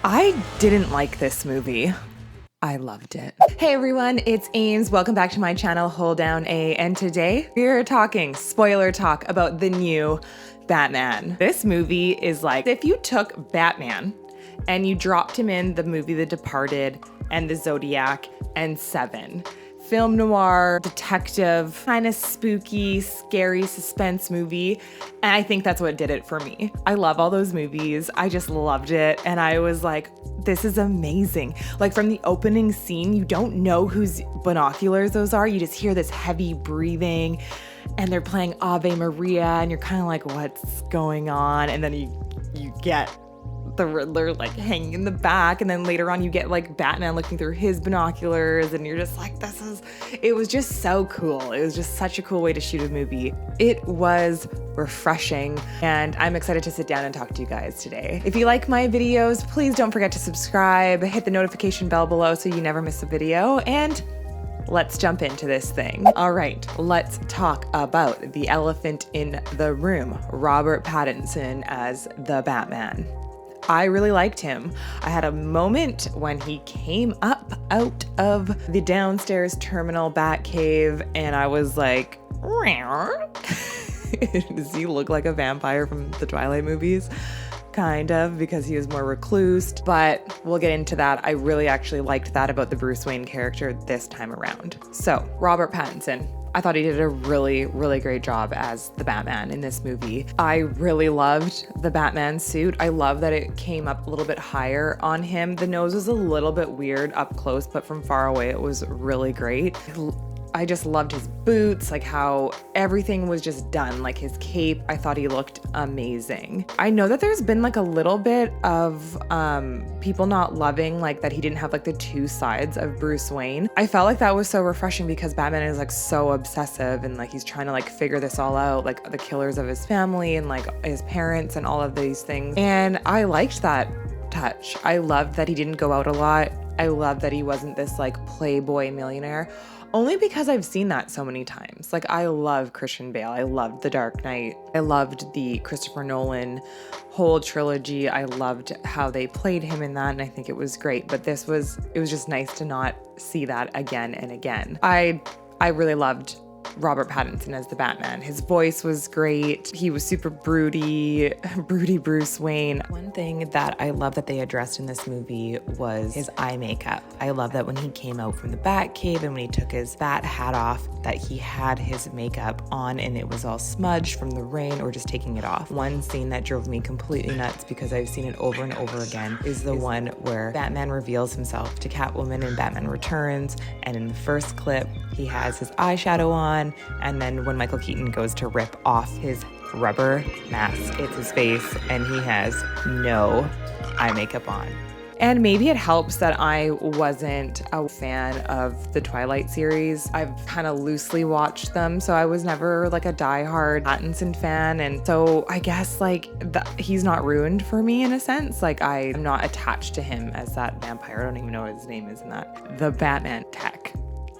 I didn't like this movie. I loved it. Hey everyone, it's Ames. Welcome back to my channel, Hold Down A, and today we're talking spoiler talk about the new Batman. This movie is like if you took Batman and you dropped him in the movie The Departed and The Zodiac and Seven. Film noir, detective, kind of spooky, scary suspense movie. And I think that's what did it for me. I love all those movies. I just loved it. And I was like, this is amazing. Like from the opening scene, you don't know whose binoculars those are. You just hear this heavy breathing and they're playing Ave Maria and you're kind of like, what's going on? And then you get the Riddler like hanging in the back, and then later on you get like Batman looking through his binoculars, and you're just like, it was just so cool. It was just such a cool way to shoot a movie. It was refreshing, and I'm excited to sit down and talk to you guys today. If you like my videos, please don't forget to subscribe, hit the notification bell below so you never miss a video, and let's jump into this thing. All right, let's talk about the elephant in the room, Robert Pattinson as the Batman. I really liked him. I had a moment when he came up out of the downstairs terminal Batcave and I was like, does he look like a vampire from the Twilight movies? Kind of, because he was more recluse, but we'll get into that. I really actually liked that about the Bruce Wayne character this time around. So, Robert Pattinson. I thought he did a really, really great job as the Batman in this movie. I really loved the Batman suit. I love that it came up a little bit higher on him. The nose was a little bit weird up close, but from far away, it was really great. I just loved his boots, like how everything was just done, like his cape. I thought he looked amazing. I know that there's been like a little bit of people not loving like that he didn't have like the two sides of Bruce Wayne. I felt like that was so refreshing because Batman is like so obsessive and like he's trying to like figure this all out, like the killers of his family and like his parents and all of these things. And I liked that touch. I loved that he didn't go out a lot. I love that he wasn't this like playboy millionaire. Only because I've seen that so many times. Like I love Christian Bale. I loved The Dark Knight. I loved the Christopher Nolan whole trilogy. I loved how they played him in that, and I think it was great. But it was just nice to not see that again and again. I really loved Robert Pattinson as the Batman. His voice was great. He was super broody Bruce Wayne. One thing that I love that they addressed in this movie was his eye makeup. I love that when he came out from the Batcave and when he took his bat hat off, that he had his makeup on and it was all smudged from the rain or just taking it off. One scene that drove me completely nuts because I've seen it over and over again is the one where Batman reveals himself to Catwoman in Batman Returns, and in the first clip, he has his eyeshadow on, and then when Michael Keaton goes to rip off his rubber mask, it's his face, and he has no eye makeup on. And maybe it helps that I wasn't a fan of the Twilight series. I've kind of loosely watched them, so I was never like a diehard Pattinson fan, and so I guess like he's not ruined for me in a sense. Like I'm not attached to him as that vampire. I don't even know what his name is in that. The Batman tech.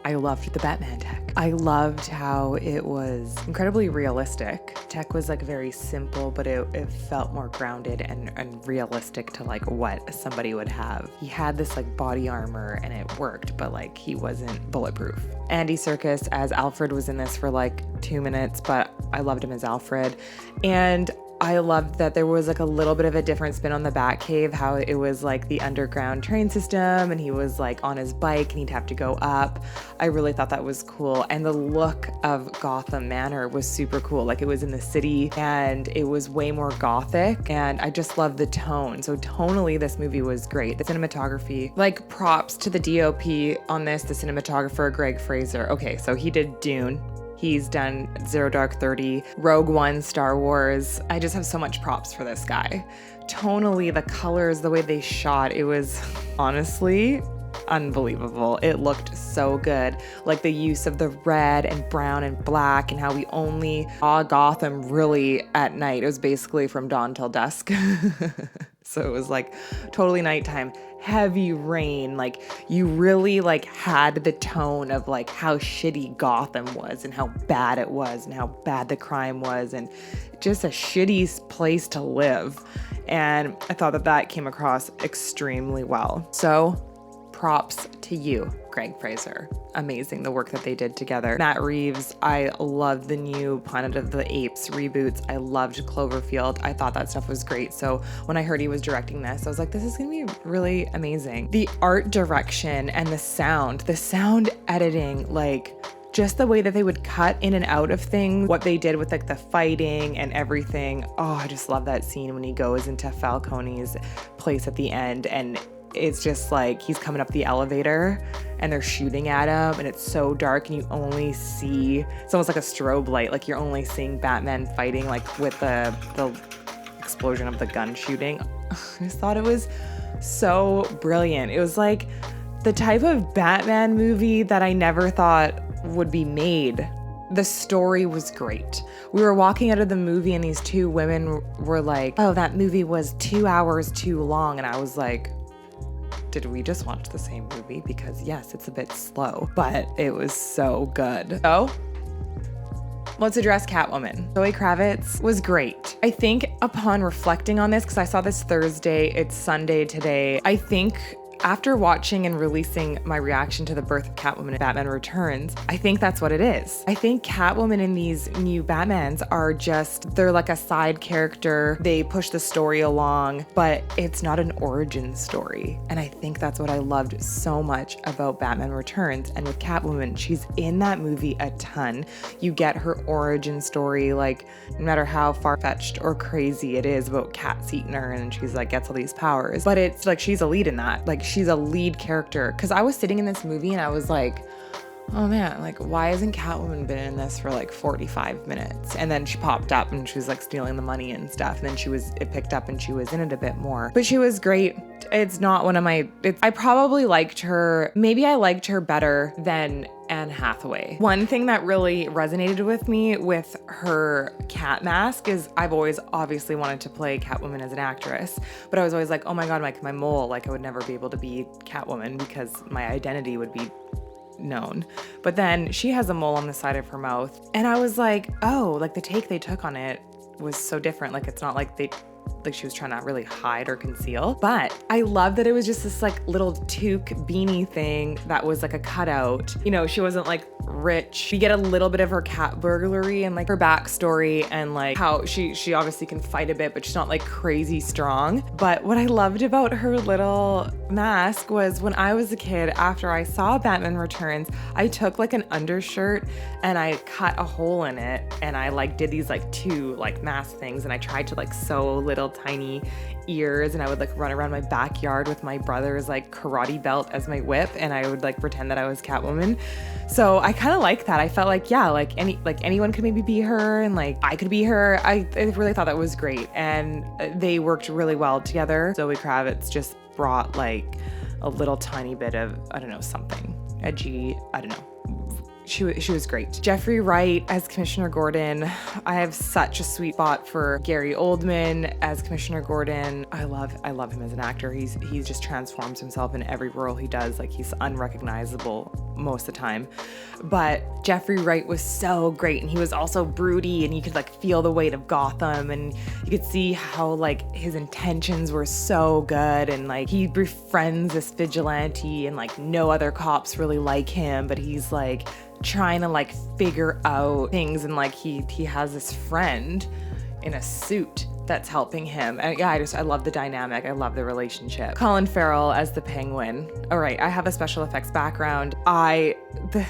I loved the Batman tech. I loved how it was incredibly realistic. Tech was like very simple, but it felt more grounded and realistic to like what somebody would have. He had this like body armor and it worked, but like he wasn't bulletproof. Andy Serkis as Alfred was in this for like 2 minutes, but I loved him as Alfred. And I loved that there was like a little bit of a different spin on the Batcave, how it was like the underground train system and he was like on his bike and he'd have to go up. I really thought that was cool. And the look of Gotham Manor was super cool. Like it was in the city and it was way more gothic, and I just loved the tone. So tonally, this movie was great. The cinematography, like props to the DOP on this, the cinematographer, Greg Fraser. Okay, so he did Dune. He's done Zero Dark 30, Rogue One, Star Wars. I just have so much props for this guy. Tonally, the colors, the way they shot, it was honestly unbelievable. It looked so good. Like the use of the red and brown and black and how we only saw Gotham really at night. It was basically from dawn till dusk. So it was like totally nighttime, heavy rain. Like you really like had the tone of like how shitty Gotham was and how bad it was and how bad the crime was and just a shitty place to live. And I thought that came across extremely well. So props to you, Greg Fraser. Amazing, the work that they did together. Matt Reeves, I loved the new Planet of the Apes reboots. I loved Cloverfield. I thought that stuff was great. So when I heard he was directing this, I was like, this is gonna be really amazing. The art direction and the sound editing, like just the way that they would cut in and out of things, what they did with like the fighting and everything. Oh, I just love that scene when he goes into Falcone's place at the end and it's just like he's coming up the elevator and they're shooting at him and it's so dark and you only see, it's almost like a strobe light, like you're only seeing Batman fighting like with the explosion of the gun shooting. I just thought it was so brilliant. It was like the type of Batman movie that I never thought would be made. The story was great. We were walking out of the movie and these two women were like, oh, that movie was 2 hours too long. And I was like, did we just watch the same movie? Because yes, it's a bit slow, but it was so good. So let's address Catwoman. Zoe Kravitz was great. I think upon reflecting on this, because I saw this Thursday, it's Sunday today, I think after watching and releasing my reaction to the birth of Catwoman in Batman Returns, I think that's what it is. I think Catwoman in these new Batmans are just, they're like a side character. They push the story along, but it's not an origin story. And I think that's what I loved so much about Batman Returns. And with Catwoman, she's in that movie a ton. You get her origin story, like no matter how far-fetched or crazy it is about cats eating her and she's like gets all these powers, but it's like she's a lead in that. Like she's a lead character. Because I was sitting in this movie and I was like, oh man, like why hasn't Catwoman been in this for like 45 minutes? And then she popped up and she was like stealing the money and stuff. And then it picked up and she was in it a bit more. But she was great. It's not one of my, I probably liked her. Maybe I liked her better than Anne Hathaway. One thing that really resonated with me with her cat mask is I've always obviously wanted to play Catwoman as an actress, but I was always like, oh my God, like my mole, like I would never be able to be Catwoman because my identity would be known. But then she has a mole on the side of her mouth and I was like, oh, like the take they took on it was so different. Like it's not like she was trying to really hide or conceal. But I love that it was just this like little toque beanie thing that was like a cutout. You know, she wasn't like rich. We get a little bit of her cat burglary and like her backstory and like how she obviously can fight a bit, but she's not like crazy strong. But what I loved about her little mask was when I was a kid, after I saw Batman Returns, I took like an undershirt and I cut a hole in it and I like did these like two like mask things and I tried to like sew little tiny ears and I would like run around my backyard with my brother's like karate belt as my whip and I would like pretend that I was Catwoman. So I kind of like that. I felt like, yeah, like anyone could maybe be her and like I could be her. I really thought that was great and they worked really well together. Zoe Kravitz just brought like a little tiny bit of, I don't know, something edgy, I don't know. She was great. Jeffrey Wright as Commissioner Gordon. I have such a sweet spot for Gary Oldman as Commissioner Gordon. I love him as an actor. He just transforms himself in every role he does. Like he's unrecognizable most of the time. But Jeffrey Wright was so great and he was also broody and you could like feel the weight of Gotham and you could see how like his intentions were so good and like he befriends this vigilante and like no other cops really like him, but he's like trying to like figure out things and like he has this friend in a suit that's helping him. And yeah, I love the dynamic. I love the relationship. Colin Farrell as the Penguin. All right, I have a special effects background. The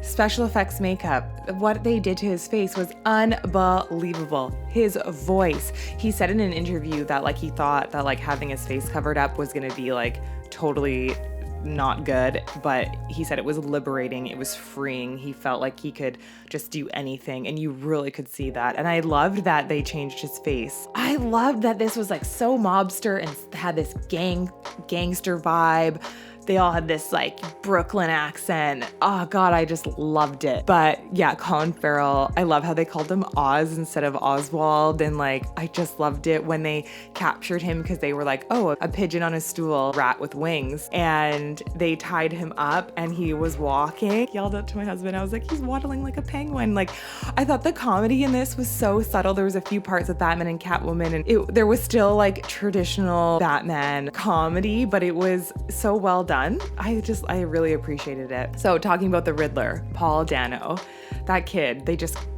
special effects makeup, what they did to his face was unbelievable. His voice. He said in an interview that like he thought that like having his face covered up was gonna be like totally not good, but he said it was liberating, it was freeing. He felt like he could just do anything and you really could see that. And I loved that they changed his face. I loved that this was like so mobster and had this gangster vibe. they all had this like Brooklyn accent. Oh God, I just loved it. But yeah, Colin Farrell, I love how they called him Oz instead of Oswald. And like, I just loved it when they captured him because they were like, oh, a pigeon on a stool, rat with wings. And they tied him up and he was walking. Yelled out to my husband, I was like, he's waddling like a penguin. Like, I thought the comedy in this was so subtle. There was a few parts with Batman and Catwoman and there was still like traditional Batman comedy, but it was so well done. I really appreciated it. So talking about the Riddler, Paul Dano, that kid,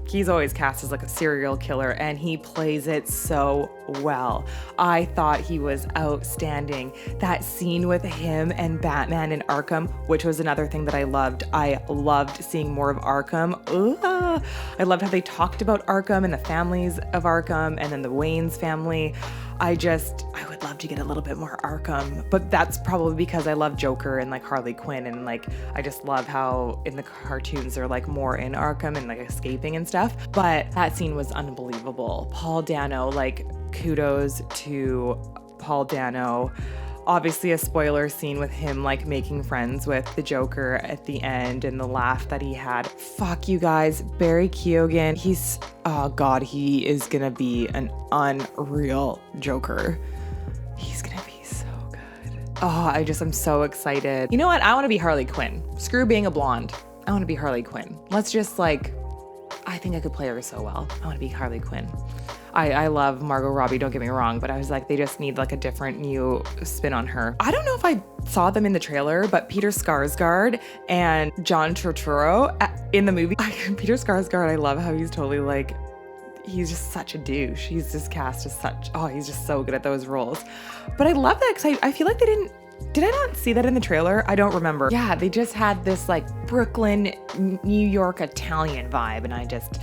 he's always cast as like a serial killer and he plays it so well. I thought he was outstanding. That scene with him and Batman in Arkham, which was another thing that I loved. I loved seeing more of Arkham. I loved how they talked about Arkham and the families of Arkham and then the Wayne's family. I would love to get a little bit more Arkham, but that's probably because I love Joker and like Harley Quinn and like I just love how in the cartoons they're like more in Arkham and like escaping and stuff. But that scene was unbelievable. Paul Dano, like kudos to Paul Dano. Obviously a spoiler scene with him like making friends with the Joker at the end and the laugh that he had. Fuck you guys, Barry Keoghan, oh God, he is gonna be an unreal Joker. He's gonna be so good. Oh, I'm so excited. You know what? I wanna be Harley Quinn. Screw being a blonde. I wanna be Harley Quinn. Let's just like, I think I could play her so well. I wanna be Harley Quinn. I love Margot Robbie, don't get me wrong, but I was like, they just need like a different new spin on her. I don't know if I saw them in the trailer, but Peter Skarsgård and John Turturro in the movie. Peter Skarsgård, I love how he's totally like, he's just such a douche. He's just cast as such, he's just so good at those roles. But I love that because I feel like did I not see that in the trailer? I don't remember. Yeah, they just had this like Brooklyn, New York, Italian vibe and I just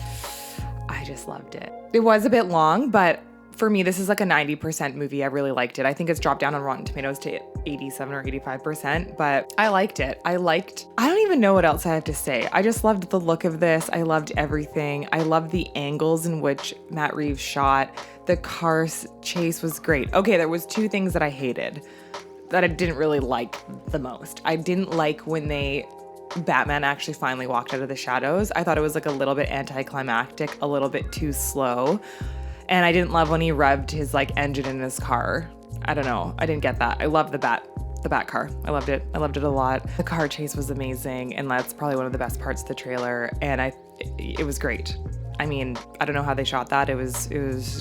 loved it. It was a bit long, but for me, this is like a 90% movie. I really liked it. I think it's dropped down on Rotten Tomatoes to 87 or 85%, but I liked it. I don't even know what else I have to say. I just loved the look of this. I loved everything. I loved the angles in which Matt Reeves shot. The car chase was great. Okay, there was two things that I hated that I didn't really like the most. I didn't like when Batman actually finally walked out of the shadows. I thought it was like a little bit anticlimactic, a little bit too slow. And I didn't love when he revved his like engine in his car. I don't know. I didn't get that. I love the bat car. I loved it. I loved it a lot. The car chase was amazing. And that's probably one of the best parts of the trailer. And it was great. I mean, I don't know how they shot that. It was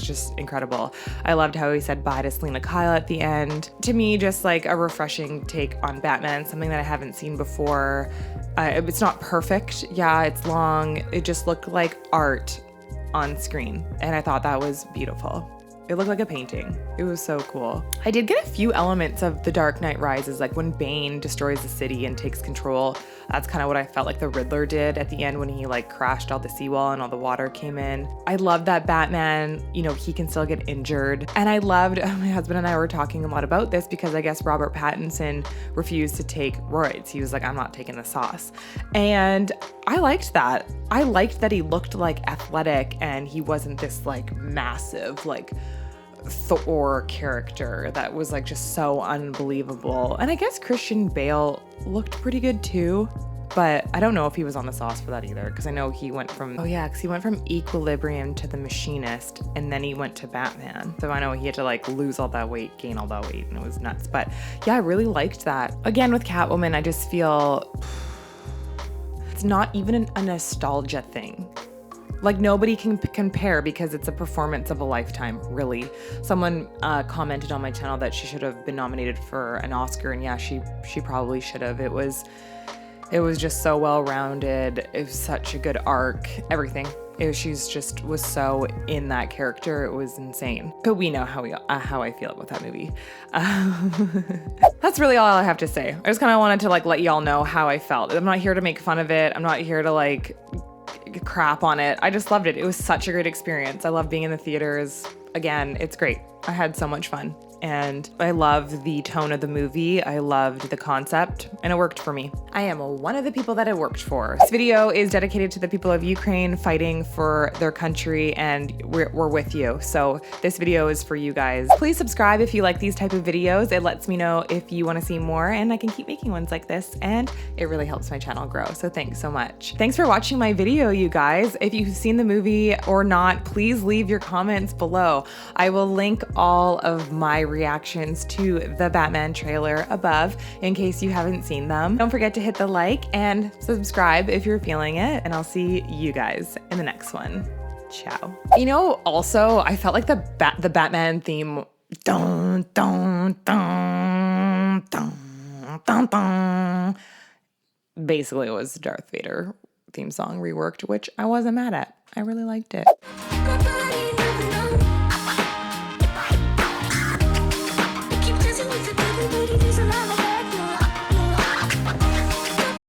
just incredible. I loved how he said bye to Selena Kyle at the end. To me, just like a refreshing take on Batman, something that I haven't seen before. It's not perfect. Yeah, it's long. It just looked like art on screen. And I thought that was beautiful. It looked like a painting. It was so cool. I did get a few elements of The Dark Knight Rises, like when Bane destroys the city and takes control. That's kind of what I felt like the Riddler did at the end when he like crashed all the seawall and all the water came in. I love that Batman, he can still get injured. And I loved, my husband and I were talking a lot about this because I guess Robert Pattinson refused to take roids. He was like, I'm not taking the sauce. And I liked that. I liked that he looked like athletic and he wasn't this like massive, like Thor character that was like just so unbelievable. And I guess Christian Bale looked pretty good too, but I don't know if he was on the sauce for that either because I know he went from Equilibrium to The Machinist and then he went to Batman. So I know he had to like lose all that weight, gain all that weight, and it was nuts. But yeah, I really liked that. Again, with Catwoman, I just feel it's not even a nostalgia thing. Like nobody can compare because it's a performance of a lifetime, really. Someone commented on my channel that she should have been nominated for an Oscar, and yeah, she probably should have. It was just so well-rounded. It was such a good arc, everything. She's just was so in that character. It was insane. But we know how I feel about that movie. That's really all I have to say. I just kind of wanted to like let y'all know how I felt. I'm not here to make fun of it. I'm not here to like crap on it. I just loved it. It was such a great experience. I love being in the theaters. Again, it's great. I had so much fun. and I loved the tone of the movie. I loved the concept, and it worked for me. I am one of the people that it worked for. This video is dedicated to the people of Ukraine fighting for their country, and we're with you. So this video is for you guys. Please subscribe if you like these type of videos. It lets me know if you want to see more, and I can keep making ones like this, and it really helps my channel grow. So thanks so much. Thanks for watching my video, you guys. If you've seen the movie or not, please leave your comments below. I will link all of my reactions to the Batman trailer above in case you haven't seen them. Don't forget to hit the like and subscribe if you're feeling it, and I'll see you guys in the next one. Ciao. You know, also, I felt like the Batman theme, dun, dun, dun, dun, dun, dun, basically it was Darth Vader theme song reworked, which I wasn't mad at. I really liked it.